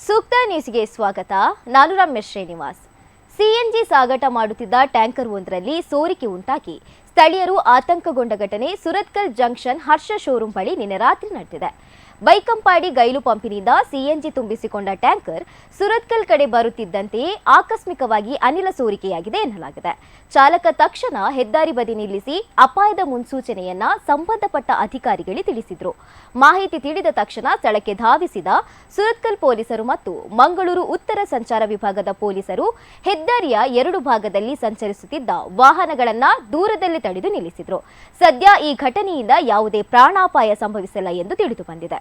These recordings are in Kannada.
ಸೂಕ್ತ ನ್ಯೂಸ್ಗೆ ಸ್ವಾಗತ. ನಾನು ರಮೇಶ್ ಶ್ರೀನಿವಾಸ್. ಸಿಎನ್ಜಿ ಸಾಗಾಟ ಮಾಡುತ್ತಿದ್ದ ಟ್ಯಾಂಕರ್ ಒಂದರಲ್ಲಿ ಸೋರಿಕೆ ಉಂಟಾಗಿ ಸ್ಥಳೀಯರು ಆತಂಕಗೊಂಡ ಘಟನೆ ಸುರತ್ಕಲ್ ಜಂಕ್ಷನ್ ಹರ್ಷ ಶೋರೂಮ್ ಬಳಿ ನಿನ್ನೆ ರಾತ್ರಿ ನಡೆದಿದೆ. ಬೈಕಂಪಾಡಿ ಗೈಲು ಪಂಪಿನಿಂದ ಸಿಎನ್ಜಿ ತುಂಬಿಸಿಕೊಂಡ ಟ್ಯಾಂಕರ್ ಸುರತ್ಕಲ್ ಕಡೆ ಬರುತ್ತಿದ್ದಂತೆಯೇ ಆಕಸ್ಮಿಕವಾಗಿ ಅನಿಲ ಸೋರಿಕೆಯಾಗಿದೆ ಎನ್ನಲಾಗಿದೆ. ಚಾಲಕ ತಕ್ಷಣ ಹೆದ್ದಾರಿ ಬದಿ ನಿಲ್ಲಿಸಿ ಅಪಾಯದ ಮುನ್ಸೂಚನೆಯನ್ನ ಸಂಬಂಧಪಟ್ಟ ಅಧಿಕಾರಿಗಳಿಗೆ ತಿಳಿಸಿದ್ರು. ಮಾಹಿತಿ ತಿಳಿದ ತಕ್ಷಣ ಸ್ಥಳಕ್ಕೆ ಧಾವಿಸಿದ ಸುರತ್ಕಲ್ ಪೊಲೀಸರು ಮತ್ತು ಮಂಗಳೂರು ಉತ್ತರ ಸಂಚಾರ ವಿಭಾಗದ ಪೊಲೀಸರು ಹೆದ್ದಾರಿಯ ಎರಡು ಭಾಗದಲ್ಲಿ ಸಂಚರಿಸುತ್ತಿದ್ದ ವಾಹನಗಳನ್ನ ದೂರದಲ್ಲಿ ತಡೆದು ನಿಲ್ಲಿಸಿದ್ರು. ಸದ್ಯ ಈ ಘಟನೆಯಿಂದ ಯಾವುದೇ ಪ್ರಾಣಾಪಾಯ ಸಂಭವಿಸಿಲ್ಲ ಎಂದು ತಿಳಿದು ಬಂದಿದೆ.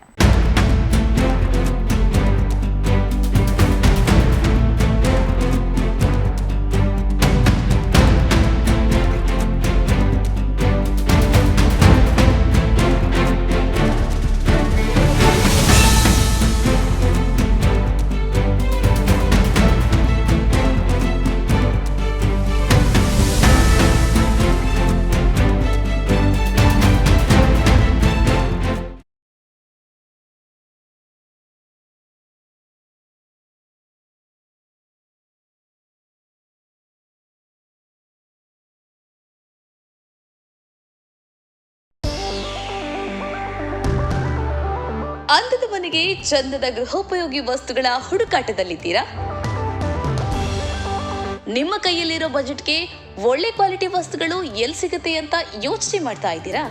ಅಂದದ ಮನೆಗೆ ಚಂದದ ಗೃಹೋಪಯೋಗಿ ವಸ್ತುಗಳ ಹುಡುಕಾಟದಲ್ಲಿದ್ದೀರಾ? ನಿಮ್ಮ ಕೈಯಲ್ಲಿರೋ ಬಜೆಟ್ಗೆ ಒಳ್ಳೆ ಕ್ವಾಲಿಟಿ ವಸ್ತುಗಳು ಎಲ್ಲಿ ಸಿಗುತ್ತೆ ಅಂತ ಯೋಚನೆ ಮಾಡ್ತಾ ಇದ್ದೀರಾ?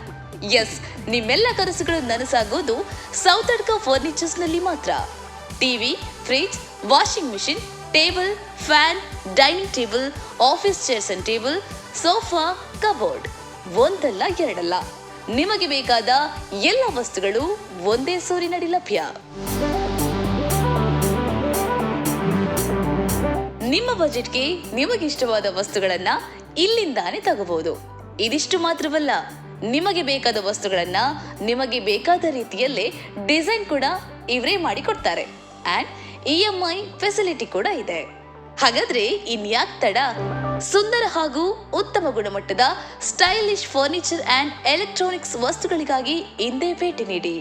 ಎಸ್, ನಿಮ್ಮೆಲ್ಲ ಕನಸುಗಳು ನನಸಾಗೋದು ಸೌತಡ್ಕ ಫರ್ನಿಚರ್ಸ್ ನಲ್ಲಿ ಮಾತ್ರ. TV, fridge, washing machine, table, fan, dining table, office chairs and table, sofa, cupboard, ಒಂದಲ್ಲ ಎರಡಲ್ಲ, ನಿಮಗೆ ಬೇಕಾದ ಎಲ್ಲ ವಸ್ತುಗಳು ಒಂದೇ ಸೂರಿನಡಿ ಲಭ್ಯ. ನಿಮ್ಮ ಬಜೆಟ್ಗೆ ನಿಮಗಿಷ್ಟವಾದ ವಸ್ತುಗಳನ್ನ ಇಲ್ಲಿಂದಾನೇ ತಗೋಬಹುದು. ಇದಿಷ್ಟು ಮಾತ್ರವಲ್ಲ, ನಿಮಗೆ ಬೇಕಾದ ವಸ್ತುಗಳನ್ನ ನಿಮಗೆ ಬೇಕಾದ ರೀತಿಯಲ್ಲೇ ಡಿಸೈನ್ ಕೂಡ ಇವರೇ ಮಾಡಿ ಕೊಡ್ತಾರೆ. ಅಂಡ್ EMI ಫೆಸಿಲಿಟಿ ಕೂಡ ಇದೆ. ಹಾಗಾದ್ರೆ ಇನ್ಯಾಕ್ ತಡ? ಸುಂದರ ಹಾಗೂ ಉತ್ತಮ ಗುಣಮಟ್ಟದ ಸ್ಟೈಲಿಶ್ ಫರ್ನಿಚರ್ ಅಂಡ್ ಎಲೆಕ್ಟ್ರಾನಿಕ್ಸ್ ವಸ್ತುಗಳಿಗಾಗಿ ಹಿಂದೆ ಭೇಟಿ ನೀಡಿ.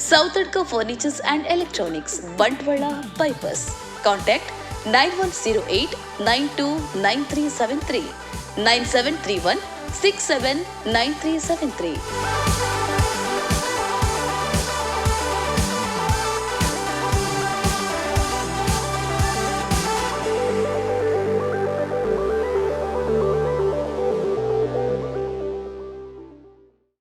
Sowthadka furnitures and electronics, Bantwal bypass. Contact 9108929373 9731679373.